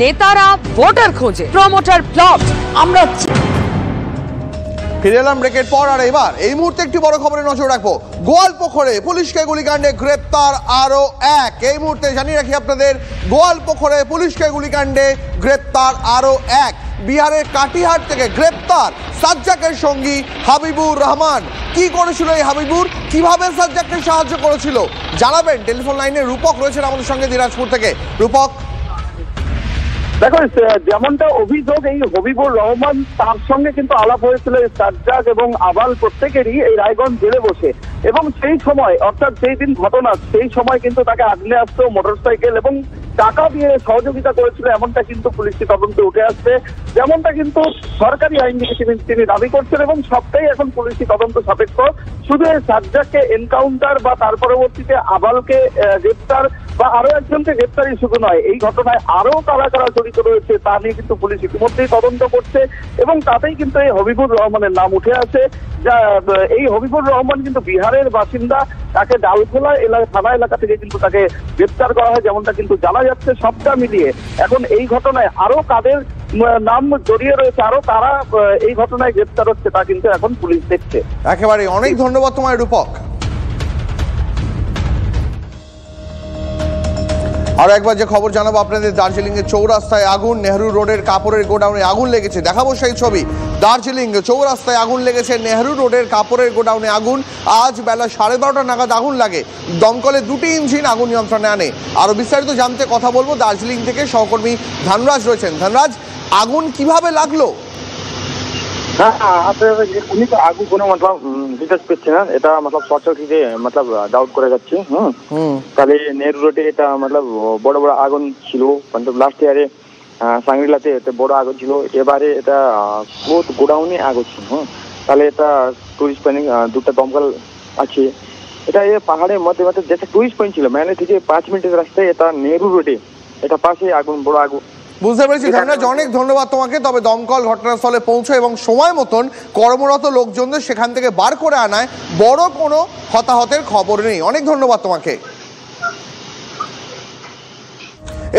নেতারা ভোটার খোঁজে, promoter plot. আমরা ফিরে এলাম ব্রেকের পর, আর এবার এই মুহূর্তে একটি বড় খবরে নজর রাখবো। গোয়ালপুকুরে পুলিশকে গুলিকাণ্ডে গ্রেপ্তার আরো এক। এই মুহূর্তে জানিয়ে রাখি আপনাদের, গোয়ালপুকুরে পুলিশকে গুলিকাণ্ডে গ্রেপ্তার আরো এক। বিহারের কাটিহাট থেকে গ্রেপ্তার সাজ্জাকের সঙ্গী হাবিবুর রহমান। কি করেছিল এই হাবিবুর, কিভাবে সাজ্জাককে সাহায্য করেছিল জানাবেন। টেলিফোন লাইনে রূপক রয়েছেন আমাদের সঙ্গে দিনাজপুর থেকে। রূপক, দেখো, যেমনটা অভিযোগ, এই হবিবুর রহমান তার সঙ্গে কিন্তু আলাপ হয়েছিল সাজ্জাক এবং আবাল প্রত্যেকেরই এই রায়গঞ্জ জেলে বসে, এবং সেই সময় অর্থাৎ যেই দিন ঘটনা সেই সময় কিন্তু তাকে আগ্নেয়াস্ত্র, মোটরসাইকেল এবং টাকা দিয়ে সহযোগিতা করেছিল, এমনটা কিন্তু পুলিশি তদন্তে উঠে আসছে, যেমনটা কিন্তু সরকারি আইনজীবী তিনি দাবি করছেন, এবং সবটাই এখন পুলিশি তদন্ত সাপেক্ষ। শুধু এই সাজ্জাককে এনকাউন্টার বা তার পরবর্তীতে আবালকে গ্রেপ্তার বা আরো একজনকে গ্রেপ্তারই শুধু নয়, এই ঘটনায় আরো কারা কারা জড়িত রয়েছে তা নিয়ে কিন্তু পুলিশ ইতিমধ্যেই তদন্ত করছে, এবং তাতেই কিন্তু এই হবিবুর রহমানের নাম উঠে আসে। যা এই হবিবুর রহমান কিন্তু বিহারের বাসিন্দা, তাকে ডালখোলা থানা এলাকা থেকে কিন্তু তাকে গ্রেপ্তার করা হয়, যেমনটা কিন্তু জানা যাচ্ছে। সবটা মিলিয়ে এখন এই ঘটনায় আরো কাদের নাম জড়িয়ে রয়েছে, আরো কারা এই ঘটনায় গ্রেপ্তার হচ্ছে তা কিন্তু এখন পুলিশ দেখছে। একেবারে অনেক ধন্যবাদ তোমায় রূপক। আরো একবার যে খবর জানাবো আপনাদের, দার্জিলিং এর চৌরাস্তায় আগুন, নেহরু রোডের কাপড়ের গোডাউনে আগুন লেগেছে। দেখাবো সেই ছবি। দার্জিলিং চৌরাস্তায় আগুন লেগেছে, নেহরু রোডের কাপড়ের গোডাউনে আগুন। আজ বেলা 12:30 নাগাদ আগুন লাগে। দমকলে 2টি ইঞ্জিন আগুন নিয়ন্ত্রণে আনে। আরো বিস্তারিত জানতে কথা বলবো, দার্জিলিং থেকে সহকর্মী ধনরাজ রয়েছেন। ধনরাজ, আগুন কিভাবে লাগলো? উনি তো আগুন কোনো ডিটেলস পেচ্ছে না, এটা শর্ট সার্কিটে ডাউট করে যাচ্ছে। তাহলে নেহরু রোডে এটা বড় বড় আগুন ছিল, লাস্ট ইয়ারে সাংরিলাতে বড় আগুন ছিল, এবারে এটা গোডাউনে আগুন ছিল। তাহলে এটা টুরিস্ট পয়েন্ট, দুটো দমকল আছে। এটা পাহাড়ের মধ্যে যেটা টুরিস্ট পয়েন্ট ছিল, মানে থেকে 5 মিনিটের রাস্তায়, এটা নেহরু রোডে, এটা পাশে আগুন, বড় আগুন। বুঝতে পেরেছি ধন্যবাদ, অনেক ধন্যবাদ তোমাকে। তবে দমকল ঘটনাস্থলে পৌঁছে এবং সময় মতন কর্মরত লোকজনদের সেখান থেকে বার করে আনায় বড় কোনো হতাহতের খবর নেই। অনেক ধন্যবাদ তোমাকে।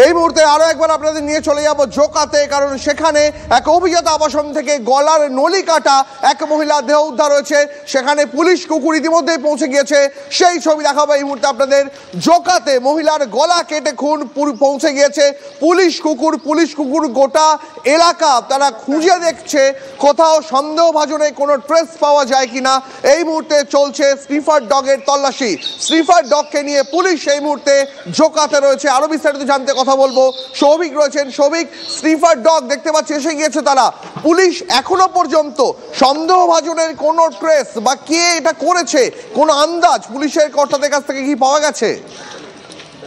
এই মুহূর্তে আরো একবার আপনাদের নিয়ে চলে যাব জোকাতে, কারণ সেখানে এক অভিজাত আবাসন থেকে গলার নলি কাটা এক মহিলা দেহ উদ্ধার হয়েছে। সেখানে পুলিশ কুকুর ইতিমধ্যেই পৌঁছে গিয়েছে, সেই ছবি দেখাবো এই মুহূর্তে আপনাদের। জোকাতে মহিলার গলা কেটে খুন পৌঁছে গিয়েছে পুলিশ কুকুর। গোটা এলাকা তারা খুঁজে দেখছে কোথাও সন্দেহভাজনে কোনো ট্রেস পাওয়া যায় কিনা। এই মুহূর্তে চলছে স্নিফার ডগের তল্লাশি। স্নিফার ডগকে নিয়ে পুলিশ এই মুহূর্তে জোকাতে রয়েছে। আরো বিস্তারিত জানতে কথা বলবো, সৌভিক রয়েছেন। সৌভিক, স্নিফার ডগ দেখতে পাচ্ছি এসে গিয়েছে তারা। পুলিশ এখনো পর্যন্ত সন্দেহভাজনের কোনো ট্রেস বা কে এটা করেছে কোনো আন্দাজ পুলিশের কর্তাদের কাছ থেকে কি পাওয়া গেছে?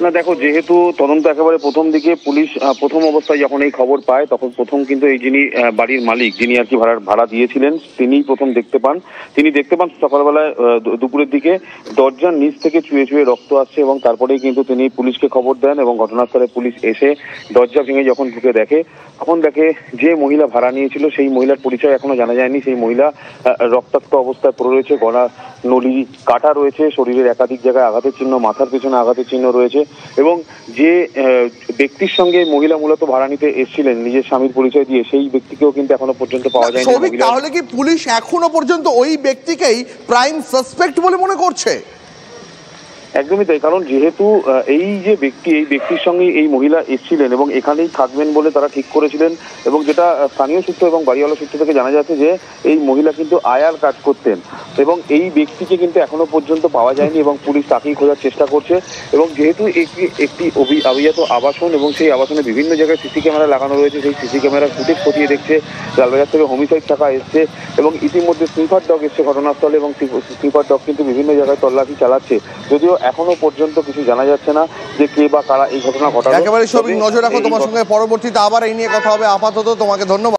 না দেখো, যেহেতু তদন্ত একেবারে প্রথম দিকে, পুলিশ প্রথম অবস্থায় যখন এই খবর পায় তখন প্রথম কিন্তু এই যিনি বাড়ির মালিক, যিনি আর কি ভাড়া দিয়েছিলেন, তিনিই প্রথম দেখতে পান। তিনি দেখতে পান সকালবেলায় দুপুরের দিকে দরজার নিচ থেকে চুয়ে চুয়ে রক্ত আসছে, এবং তারপরেই কিন্তু তিনি পুলিশকে খবর দেন, এবং ঘটনাস্থলে পুলিশ এসে দরজা ভেঙে যখন ঢুকে দেখে, তখন দেখে যে মহিলা ভাড়া নিয়েছিল সেই মহিলার পরিচয় এখনো জানা যায়নি। সেই মহিলা রক্তাক্ত অবস্থায় পড়ে রয়েছে, গলা নলি কাটা রয়েছে, শরীরের একাধিক জায়গায় আঘাতের চিহ্ন, মাথার পেছনে আঘাতের চিহ্ন রয়েছে, এবং যে ব্যক্তির সঙ্গে মহিলা মূলত ভাড়া নিতে এসেছিলেন নিজের স্বামীর পরিচয় দিয়ে, সেই ব্যক্তিকেও কিন্তু এখনো পর্যন্ত পাওয়া যায়নি। তাহলে কি পুলিশ এখনো পর্যন্ত ওই ব্যক্তিকেই প্রাইম সাসপেক্ট বলে মনে করছে? একদমই তাই, কারণ যেহেতু এই যে ব্যক্তি, এই ব্যক্তির সঙ্গে এই মহিলা এসেছিলেন এবং এখানেই থাকবেন বলে তারা ঠিক করেছিলেন, এবং যেটা স্থানীয় সূত্র এবং বাড়িওয়ালা সূত্র থেকে জানা যাচ্ছে যে এই মহিলা কিন্তু আয়ার কাজ করতেন, এবং এই ব্যক্তিকে কিন্তু এখনো পর্যন্ত পাওয়া যায়নি, এবং পুলিশ তাকেই খোঁজার চেষ্টা করছে। এবং যেহেতু একটি অভিজাত আবাসন, এবং সেই আবাসনে বিভিন্ন জায়গায় সিসি ক্যামেরা লাগানো রয়েছে, সেই সিসি ক্যামেরার ফুটেজ খতিয়ে দেখছে, লালবাজার থেকে হোমিসাইড শাখা এসছে, এবং ইতিমধ্যে স্নিফার ডগ এসছে ঘটনাস্থলে, এবং স্নিফার ডগ কিন্তু বিভিন্ন জায়গায় তল্লাশি চালাচ্ছে। যদিও এখনো পর্যন্ত কিছু জানা যাচ্ছে না যে কে বা কারা এই ঘটনা ঘটালো। একেবারে সবই নজর রাখো, তোমার সঙ্গে পরবর্তীতে আবার এই নিয়ে কথা হবে। আপাতত তোমাকে ধন্যবাদ।